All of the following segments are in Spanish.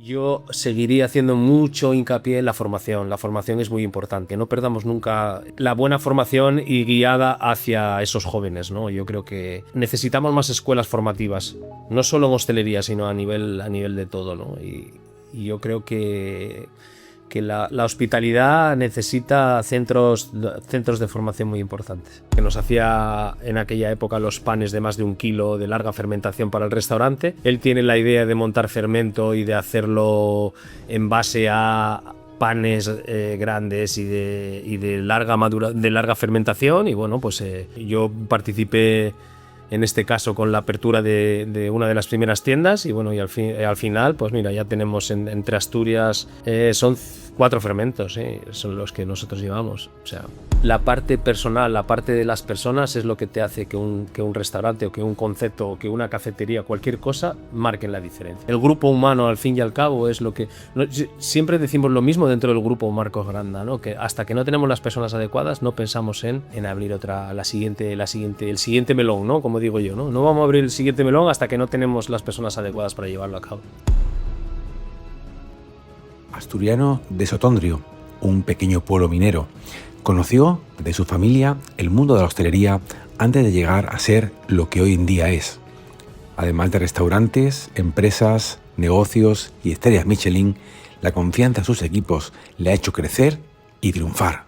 Yo seguiría haciendo mucho hincapié en la formación. La formación es muy importante. No perdamos nunca la buena formación y guiada hacia esos jóvenes, ¿no? Yo creo que necesitamos más escuelas formativas, no solo en hostelería, sino a nivel de todo, ¿no? Y yo creo que la hospitalidad necesita centros de formación muy importantes. Que nos hacía en aquella época los panes de más de 1 kilo de larga fermentación para el restaurante. Él tiene la idea de montar fermento y de hacerlo en base a panes grandes y de larga fermentación. Y bueno, pues yo participé en este caso con la apertura de una de las primeras tiendas y bueno, y al final, pues mira, ya tenemos entre Asturias, son 4 fermentos, son los que nosotros llevamos. O sea, la parte personal, la parte de las personas es lo que te hace que un restaurante o que un concepto o que una cafetería, cualquier cosa, marquen la diferencia. El grupo humano, al fin y al cabo, es lo que... Siempre decimos lo mismo dentro del grupo Marcos Granda, ¿no? Que hasta que no tenemos las personas adecuadas no pensamos en abrir el siguiente melón, ¿no? Como digo yo, ¿no? No vamos a abrir el siguiente melón hasta que no tenemos las personas adecuadas para llevarlo a cabo. Asturiano de Sotondrio, un pequeño pueblo minero, conoció de su familia el mundo de la hostelería antes de llegar a ser lo que hoy en día es. Además de restaurantes, empresas, negocios y estrellas Michelin, la confianza en sus equipos le ha hecho crecer y triunfar.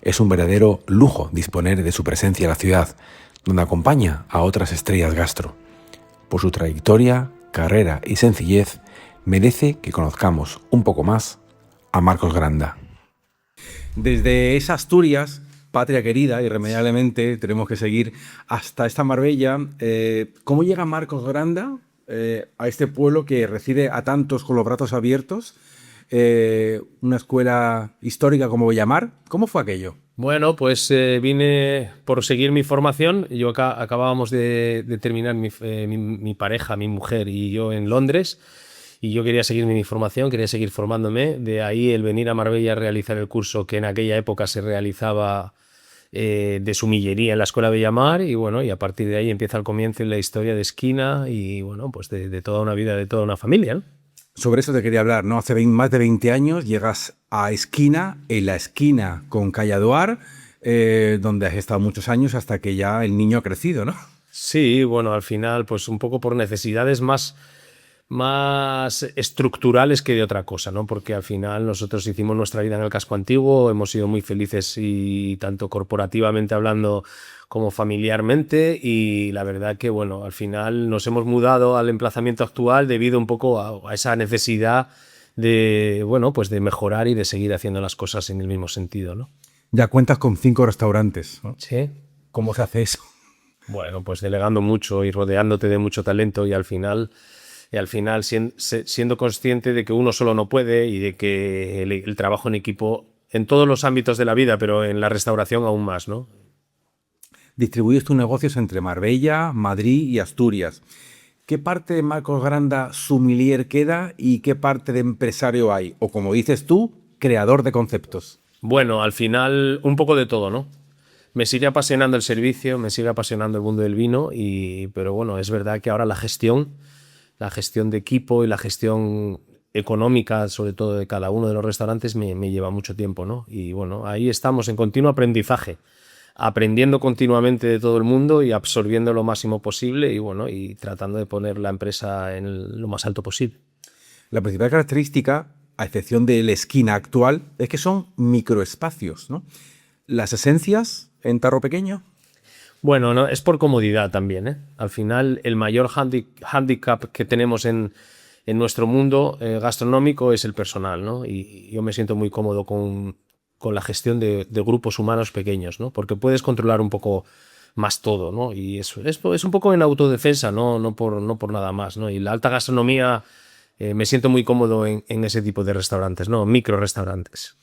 Es un verdadero lujo disponer de su presencia en la ciudad, donde acompaña a otras estrellas gastro. Por su trayectoria, carrera y sencillez, merece que conozcamos un poco más a Marcos Granda. Desde esa Asturias, patria querida, irremediablemente tenemos que seguir hasta esta Marbella. ¿Cómo llega Marcos Granda a este pueblo que recibe a tantos con los brazos abiertos? Una escuela histórica como Bellamar. ¿Cómo fue aquello? Bueno, pues vine por seguir mi formación. Yo acabábamos de terminar mi pareja, mi mujer y yo en Londres. Y yo quería seguir mi formación, quería seguir formándome. De ahí el venir a Marbella a realizar el curso que en aquella época se realizaba de sumillería en la Escuela Bellamar. Y bueno, y a partir de ahí empieza el comienzo y la historia de Esquina y bueno, pues de toda una vida, de toda una familia, ¿no? Sobre eso te quería hablar, ¿no? Hace más de 20 años llegas a Esquina, en la esquina con Calle Aduar, donde has estado muchos años hasta que ya el niño ha crecido, ¿no? Sí, bueno, al final, pues un poco por necesidades más estructurales que de otra cosa, ¿no? Porque al final nosotros hicimos nuestra vida en el casco antiguo, hemos sido muy felices y tanto corporativamente hablando como familiarmente y la verdad que, bueno, al final nos hemos mudado al emplazamiento actual debido un poco a esa necesidad de, bueno, pues de mejorar y de seguir haciendo las cosas en el mismo sentido, ¿no? Ya cuentas con 5 restaurantes, ¿no? Sí. ¿Cómo se hace eso? Bueno, pues delegando mucho y rodeándote de mucho talento y al final siendo consciente de que uno solo no puede y de que el trabajo en equipo en todos los ámbitos de la vida, pero en la restauración aún más, ¿no? Distribuyes tus negocios entre Marbella, Madrid y Asturias. ¿Qué parte de Marcos Granda sommelier queda y qué parte de empresario hay? O como dices tú, creador de conceptos. Bueno, al final un poco de todo, ¿no? Me sigue apasionando el servicio, me sigue apasionando el mundo del vino, pero bueno, es verdad que ahora la gestión de equipo y la gestión económica, sobre todo de cada uno de los restaurantes, me lleva mucho tiempo, ¿no? Y bueno, ahí estamos en continuo aprendizaje, aprendiendo continuamente de todo el mundo y absorbiendo lo máximo posible y bueno, y tratando de poner la empresa en lo más alto posible. La principal característica, a excepción de la esquina actual, es que son microespacios, ¿no? Las esencias en tarro pequeño. Bueno, no, es por comodidad también, ¿eh? Al final, el mayor handicap que tenemos en nuestro mundo gastronómico es el personal, ¿no? Y yo me siento muy cómodo con la gestión de grupos humanos pequeños, ¿no? Porque puedes controlar un poco más todo, ¿no? Y eso es un poco en autodefensa, no por nada más, ¿no? Y la alta gastronomía me siento muy cómodo en ese tipo de restaurantes, ¿no? Micro restaurantes.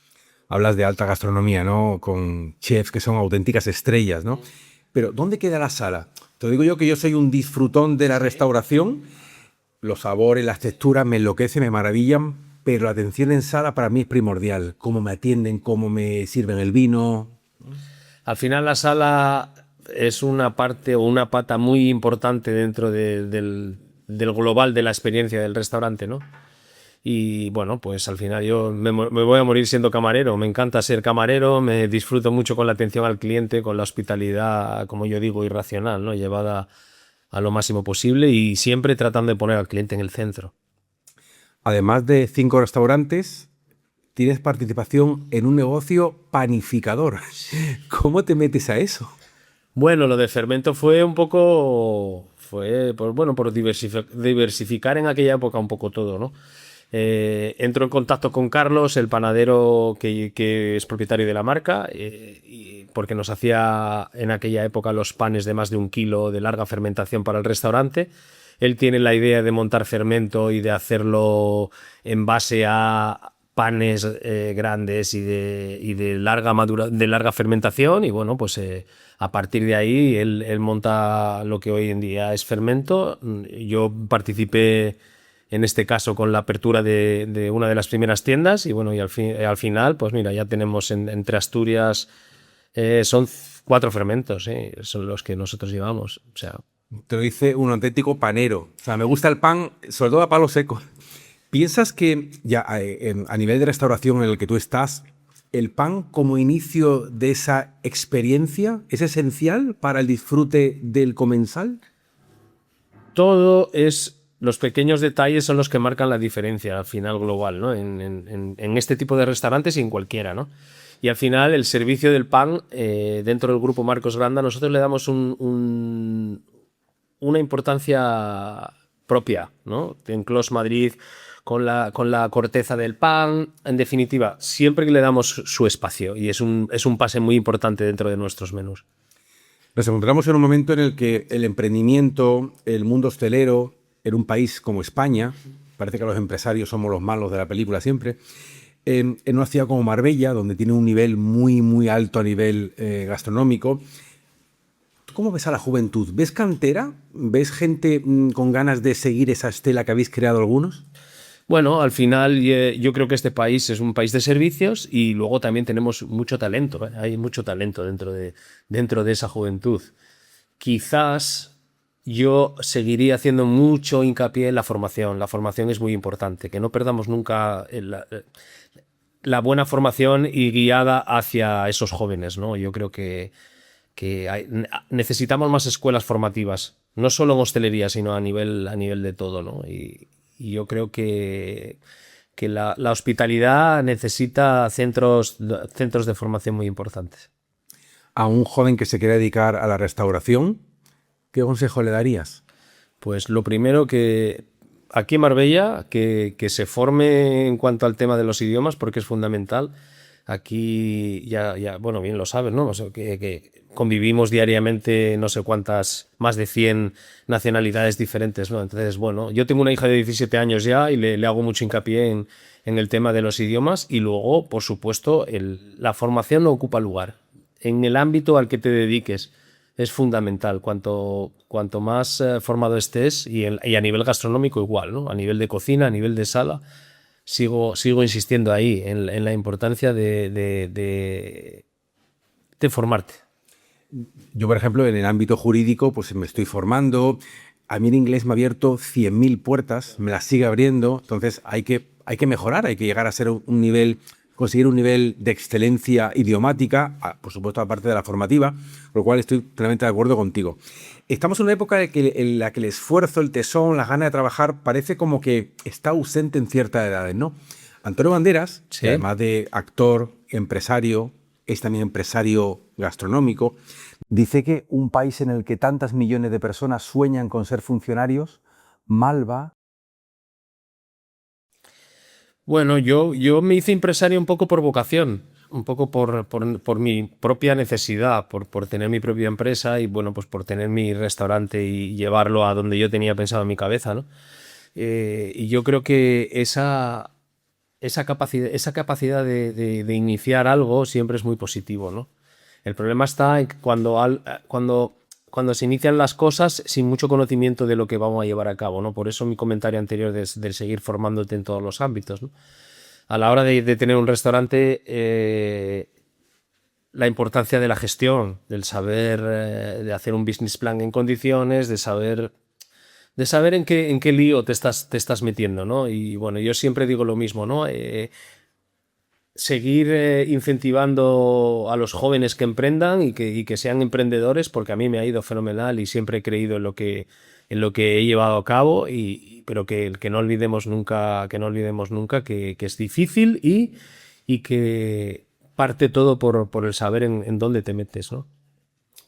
Hablas de alta gastronomía, ¿no? Con chefs que son auténticas estrellas, ¿no? Pero ¿dónde queda la sala? Te digo yo que yo soy un disfrutón de la restauración. Los sabores, las texturas me enloquecen, me maravillan, pero la atención en sala para mí es primordial. Cómo me atienden, cómo me sirven el vino. Al final la sala es una parte o una pata muy importante dentro del global de la experiencia del restaurante, ¿no? Y bueno, pues al final yo me voy a morir siendo camarero. Me encanta ser camarero, me disfruto mucho con la atención al cliente, con la hospitalidad, como yo digo, irracional, ¿no? Llevada a lo máximo posible y siempre tratando de poner al cliente en el centro. Además de 5 restaurantes, tienes participación en un negocio panificador. ¿Cómo te metes a eso? Bueno, lo de fermento fue un poco, pues bueno, por diversificar en aquella época un poco todo, ¿no? Entro en contacto con Carlos, el panadero que es propietario de la marca, porque nos hacía en aquella época los panes de más de 1 kilo de larga fermentación para el restaurante. Él tiene la idea de montar fermento y de hacerlo en base a panes grandes y de larga fermentación. Y bueno, pues a partir de ahí él monta lo que hoy en día es fermento. Yo participé en este caso con la apertura de una de las primeras tiendas y bueno, y al final, pues mira, ya tenemos entre Asturias, son 4 fermentos, son los que nosotros llevamos. O sea, Te lo dice un auténtico panero. O sea, me gusta el pan, sobre todo a palo seco. ¿Piensas que ya a nivel de restauración en el que tú estás, el pan como inicio de esa experiencia es esencial para el disfrute del comensal? todo es... Los pequeños detalles son los que marcan la diferencia al final global, ¿no? En este tipo de restaurantes y en cualquiera, ¿no? Y al final el servicio del pan dentro del grupo Marcos Granda nosotros le damos una importancia propia, ¿no? En Clos Madrid con la corteza del pan, en definitiva, siempre que le damos su espacio y es un pase muy importante dentro de nuestros menús. Nos encontramos en un momento en el que el emprendimiento, el mundo hostelero, en un país como España, parece que los empresarios somos los malos de la película siempre, en una ciudad como Marbella, donde tiene un nivel muy, muy alto a nivel gastronómico. ¿Tú cómo ves a la juventud? ¿Ves cantera? ¿Ves gente con ganas de seguir esa estela que habéis creado algunos? Bueno, al final yo creo que este país es un país de servicios y luego también tenemos mucho talento, ¿eh? Hay mucho talento dentro de esa juventud. Quizás yo seguiría haciendo mucho hincapié en la formación. La formación es muy importante, que no perdamos nunca la buena formación y guiada hacia esos jóvenes, ¿no? Yo creo que necesitamos más escuelas formativas, no solo en hostelería, sino a nivel de todo, ¿no? Y yo creo que la hospitalidad necesita centros de formación muy importantes. A un joven que se quiera dedicar a la restauración, ¿qué consejo le darías? Pues lo primero que aquí en Marbella, que se forme en cuanto al tema de los idiomas, porque es fundamental. Aquí bueno, bien lo sabes, ¿no? O sea, que convivimos diariamente no sé cuántas, más de 100 nacionalidades diferentes, ¿no? Entonces, bueno, yo tengo una hija de 17 años ya y le hago mucho hincapié en el tema de los idiomas y luego, por supuesto, la formación no ocupa lugar. En el ámbito al que te dediques es fundamental. Cuanto más formado estés y a nivel gastronómico igual, ¿no? A nivel de cocina, a nivel de sala. Sigo insistiendo ahí en la importancia de formarte. Yo, por ejemplo, en el ámbito jurídico, pues me estoy formando. A mí el inglés me ha abierto 100.000 puertas, me las sigue abriendo. Entonces hay que mejorar, hay que llegar a ser conseguir un nivel de excelencia idiomática, por supuesto, aparte de la formativa, por lo cual estoy plenamente de acuerdo contigo. Estamos en una época en la que el esfuerzo, el tesón, las ganas de trabajar parece como que está ausente en ciertas edades, ¿no? Antonio Banderas, Sí. que además de actor, empresario, es también empresario gastronómico, dice que un país en el que tantas millones de personas sueñan con ser funcionarios, mal va. Bueno, yo me hice empresario un poco por vocación, un poco por mi propia necesidad, por tener mi propia empresa y bueno, pues por tener mi restaurante y llevarlo a donde yo tenía pensado en mi cabeza, ¿no? Y yo creo que esa capacidad de iniciar algo siempre es muy positivo, ¿no? El problema está en que cuando se inician las cosas sin mucho conocimiento de lo que vamos a llevar a cabo, ¿no? Por eso mi comentario anterior de seguir formándote en todos los ámbitos, ¿no? A la hora de tener un restaurante, la importancia de la gestión, del saber, de hacer un business plan en condiciones, de en qué lío te estás metiendo, ¿no? Y bueno, yo siempre digo lo mismo, ¿no? Seguir incentivando a los jóvenes que emprendan y que sean emprendedores, porque a mí me ha ido fenomenal y siempre he creído en lo que he llevado a cabo, pero que no olvidemos nunca, que es difícil y que parte todo por el saber en dónde te metes, ¿no?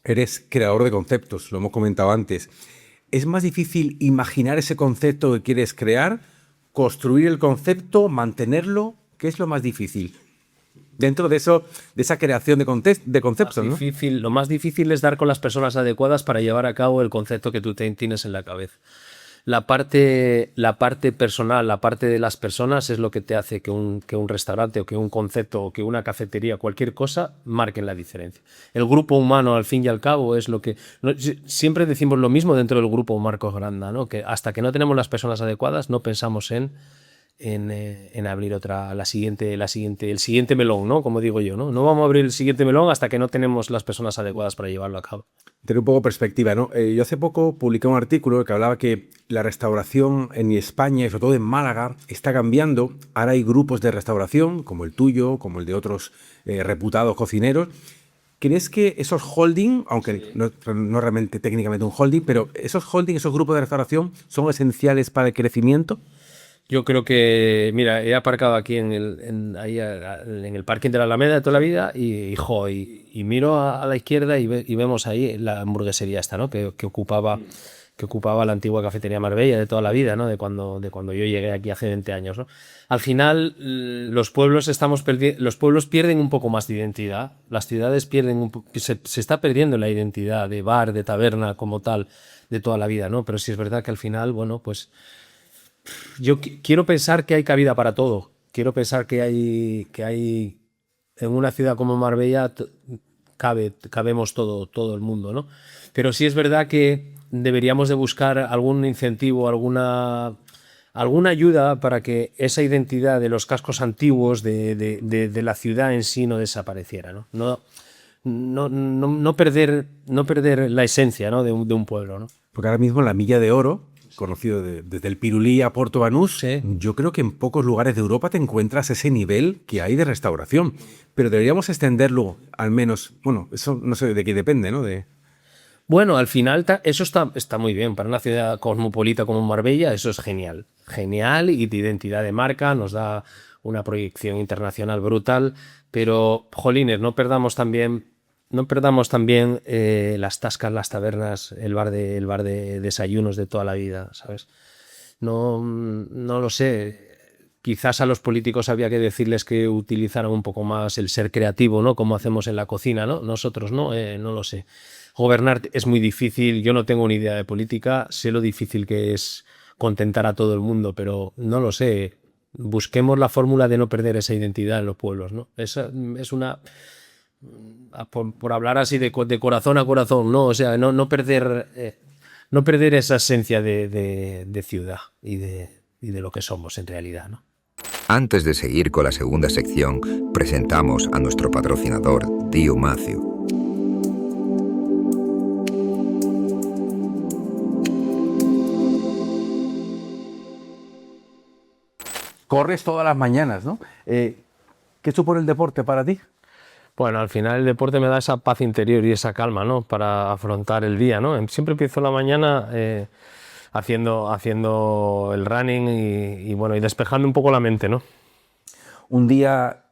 Eres creador de conceptos, lo hemos comentado antes. ¿Es más difícil imaginar ese concepto que quieres crear, construir el concepto, mantenerlo? ¿Qué es lo más difícil? Dentro de eso, de esa creación de conceptos, ¿no? Lo más difícil es dar con las personas adecuadas para llevar a cabo el concepto que tú tienes en la cabeza. La parte personal, la parte de las personas es lo que te hace que un restaurante o que un concepto o que una cafetería, cualquier cosa, marquen la diferencia. El grupo humano, al fin y al cabo, es lo que... Siempre decimos lo mismo dentro del grupo Marcos Granda, ¿no? Que hasta que no tenemos las personas adecuadas no pensamos en abrir el siguiente melón, ¿no? Como digo yo, ¿no? No vamos a abrir el siguiente melón hasta que no tenemos las personas adecuadas para llevarlo a cabo. Tener un poco de perspectiva, ¿no? Yo hace poco publiqué un artículo que hablaba que la restauración en España, y sobre todo en Málaga, está cambiando. Ahora hay grupos de restauración, como el tuyo, como el de otros reputados cocineros. ¿Crees que esos holding, aunque sí, no realmente técnicamente un holding, pero esos holding, esos grupos de restauración, son esenciales para el crecimiento? Yo creo que, mira, he aparcado aquí en el parking de la Alameda de toda la vida y miro a la izquierda y vemos ahí la hamburguesería esta, ¿no? Que ocupaba la antigua cafetería Marbella de toda la vida, ¿no? De cuando yo llegué aquí hace 20 años, ¿no? Al final, los pueblos pierden un poco más de identidad. Las ciudades se está perdiendo la identidad de bar, de taberna como tal, de toda la vida, ¿no? Pero sí es verdad que al final, bueno, pues yo quiero pensar que hay cabida para todo. Quiero pensar que hay en una ciudad como Marbella cabemos todo el mundo, ¿no? Pero sí es verdad que deberíamos de buscar algún incentivo, alguna ayuda para que esa identidad de los cascos antiguos de la ciudad en sí no desapareciera, ¿no? No perder la esencia, ¿no? de un pueblo, ¿no? Porque ahora mismo la Milla de Oro, conocido desde el Pirulí a Porto Banús, sí, yo creo que en pocos lugares de Europa te encuentras ese nivel que hay de restauración. Pero deberíamos extenderlo, al menos, bueno, eso no sé de qué depende, ¿no? Bueno, al final eso está muy bien. Para una ciudad cosmopolita como Marbella, eso es genial. Genial y de identidad de marca, nos da una proyección internacional brutal. Pero, jolines, no perdamos también las tascas, las tabernas, el bar de desayunos de toda la vida, ¿sabes? No lo sé. Quizás a los políticos había que decirles que utilizaran un poco más el ser creativo, ¿no? Como hacemos en la cocina, ¿no? Nosotros no lo sé. Gobernar es muy difícil. Yo no tengo ni idea de política. Sé lo difícil que es contentar a todo el mundo, pero no lo sé. Busquemos la fórmula de no perder esa identidad en los pueblos, ¿no? Esa es una... Por hablar así de corazón a corazón, ¿no? O sea, no perder esa esencia de ciudad y de lo que somos en realidad, ¿no? Antes de seguir con la segunda sección, presentamos a nuestro patrocinador, Tío Matthew. Corres todas las mañanas, ¿no? ¿Qué supone el deporte para ti? Bueno, al final el deporte me da esa paz interior y esa calma, ¿no? Para afrontar el día, ¿no? Siempre empiezo la mañana haciendo el running y bueno, y despejando un poco la mente, ¿no? Un día,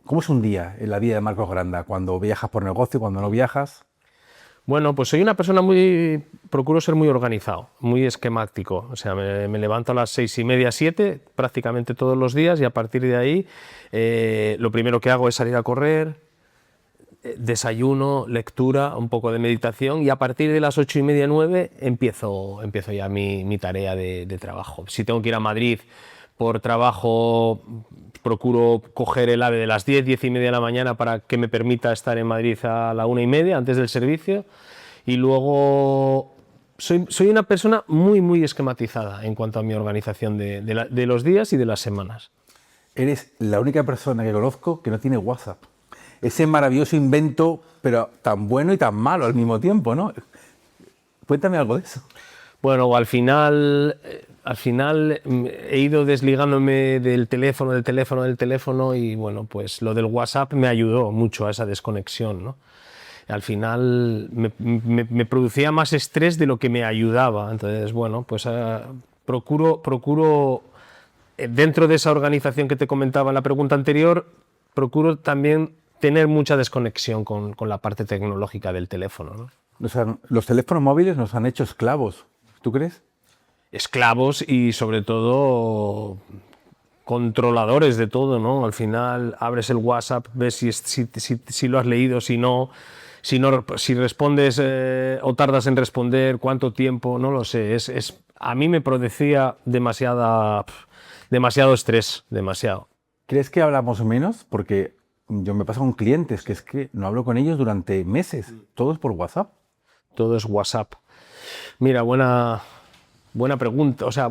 ¿cómo es un día en la vida de Marcos Granda? Cuando viajas por negocio, cuando no viajas. Bueno, pues soy una persona procuro ser muy organizado, muy esquemático. O sea, me levanto a las 6:30, 7, prácticamente todos los días, y a partir de ahí lo primero que hago es salir a correr, desayuno, lectura, un poco de meditación, y a partir de las 8:30, 9 empiezo ya mi tarea de trabajo. Si tengo que ir a Madrid por trabajo, procuro coger el AVE de las 10, 10:30 de la mañana para que me permita estar en Madrid a la 1:30 antes del servicio. Y luego soy una persona muy esquematizada en cuanto a mi organización de los días y de las semanas. Eres la única persona que conozco que no tiene WhatsApp. Ese maravilloso invento, pero tan bueno y tan malo al mismo tiempo, ¿no? Cuéntame algo de eso. Bueno, al final he ido desligándome del teléfono y bueno, pues lo del WhatsApp me ayudó mucho a esa desconexión, ¿no? Al final me producía más estrés de lo que me ayudaba. Entonces, bueno, pues procuro dentro de esa organización que te comentaba en la pregunta anterior, procuro también tener mucha desconexión con la parte tecnológica del teléfono, ¿no? O sea, los teléfonos móviles nos han hecho esclavos, ¿tú crees? Esclavos y sobre todo controladores de todo, ¿no? Al final abres el WhatsApp, ves si lo has leído, si respondes o tardas en responder, cuánto tiempo, no lo sé. A mí me producía demasiado estrés, demasiado. ¿Crees que hablamos menos? Porque yo me pasa con clientes que es que no hablo con ellos durante meses, todo es por WhatsApp. Todo es WhatsApp. Mira, buena pregunta. O sea,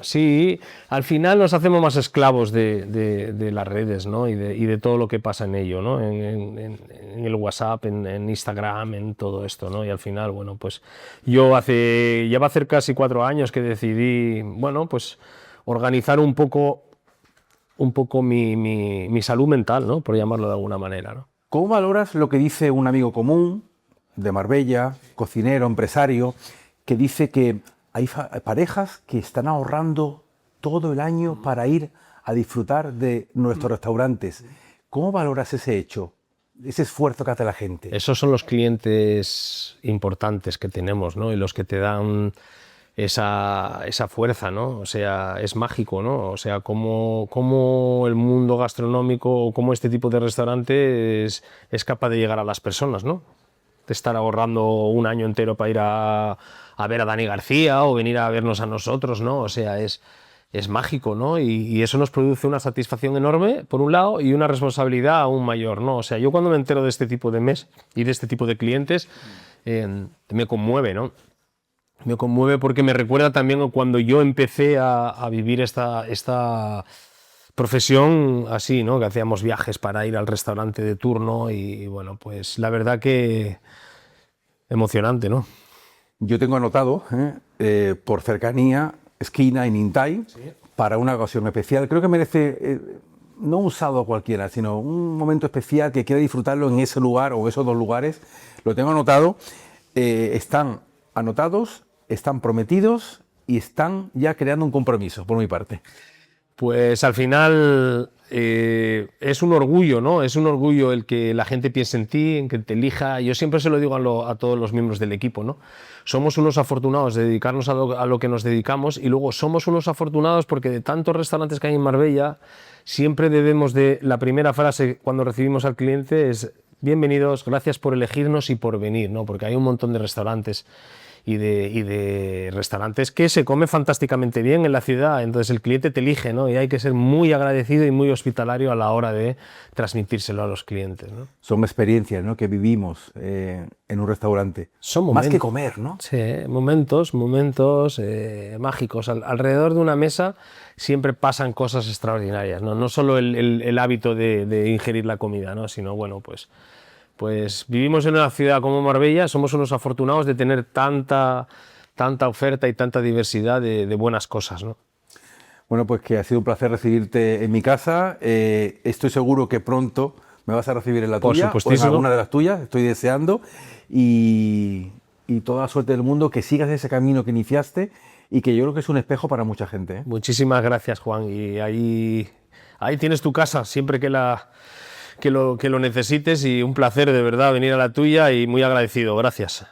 sí, al final nos hacemos más esclavos de las redes, ¿no? Y de todo lo que pasa en ello, ¿no? En el WhatsApp, en Instagram, en todo esto, ¿no? Y al final, bueno, pues ya va a hacer casi 4 años que decidí, bueno, pues organizar un poco mi salud mental, ¿no? Por llamarlo de alguna manera, ¿no? ¿Cómo valoras lo que dice un amigo común de Marbella, cocinero, empresario, que dice que hay parejas que están ahorrando todo el año para ir a disfrutar de nuestros restaurantes? ¿Cómo valoras ese hecho, ese esfuerzo que hace la gente? Esos son los clientes importantes que tenemos, ¿no? Y los que te dan esa fuerza, ¿no? O sea, es mágico, ¿no? O sea, cómo el mundo gastronómico o cómo este tipo de restaurantes es capaz de llegar a las personas, ¿no? De estar ahorrando un año entero para ir a ver a Dani García o venir a vernos a nosotros, ¿no? O sea, es mágico, ¿no? Y eso nos produce una satisfacción enorme, por un lado, y una responsabilidad aún mayor, ¿no? O sea, yo cuando me entero de este tipo de mes y de este tipo de clientes, me conmueve, ¿no? Me conmueve porque me recuerda también cuando yo empecé a vivir esta profesión así, ¿no? Que hacíamos viajes para ir al restaurante de turno y bueno, pues la verdad que emocionante, ¿no? Yo tengo anotado, por cercanía, esquina en Intai, sí, para una ocasión especial. Creo que merece, no un sábado cualquiera, sino un momento especial que quiera disfrutarlo en ese lugar o esos 2 lugares. Lo tengo anotado, están anotados, están prometidos y están ya creando un compromiso, por mi parte. Pues al final es un orgullo, ¿no? Es un orgullo el que la gente piense en ti, en que te elija. Yo siempre se lo digo a todos los miembros del equipo, ¿no? Somos unos afortunados de dedicarnos a lo que nos dedicamos y luego somos unos afortunados porque de tantos restaurantes que hay en Marbella, siempre debemos de... La primera frase cuando recibimos al cliente es bienvenidos, gracias por elegirnos y por venir, ¿no? Porque hay un montón de restaurantes y de restaurantes que se come fantásticamente bien en la ciudad, entonces el cliente te elige, ¿no? Y hay que ser muy agradecido y muy hospitalario a la hora de transmitírselo a los clientes, ¿no? Son experiencias, ¿no?, que vivimos en un restaurante. Son momentos, más que comer, ¿no? Sí, momentos mágicos. Alrededor de una mesa siempre pasan cosas extraordinarias, ¿no? No solo el hábito de ingerir la comida, ¿no? Sino, bueno, pues vivimos en una ciudad como Marbella, somos unos afortunados de tener tanta oferta y tanta diversidad de buenas cosas, ¿no? Bueno, pues que ha sido un placer recibirte en mi casa. Estoy seguro que pronto me vas a recibir en la tuya o en alguna de las tuyas, estoy deseando. Y toda la suerte del mundo, que sigas ese camino que iniciaste y que yo creo que es un espejo para mucha gente, ¿eh? Muchísimas gracias, Juan. Y ahí tienes tu casa, siempre que lo necesites, y un placer de verdad venir a la tuya y muy agradecido. Gracias.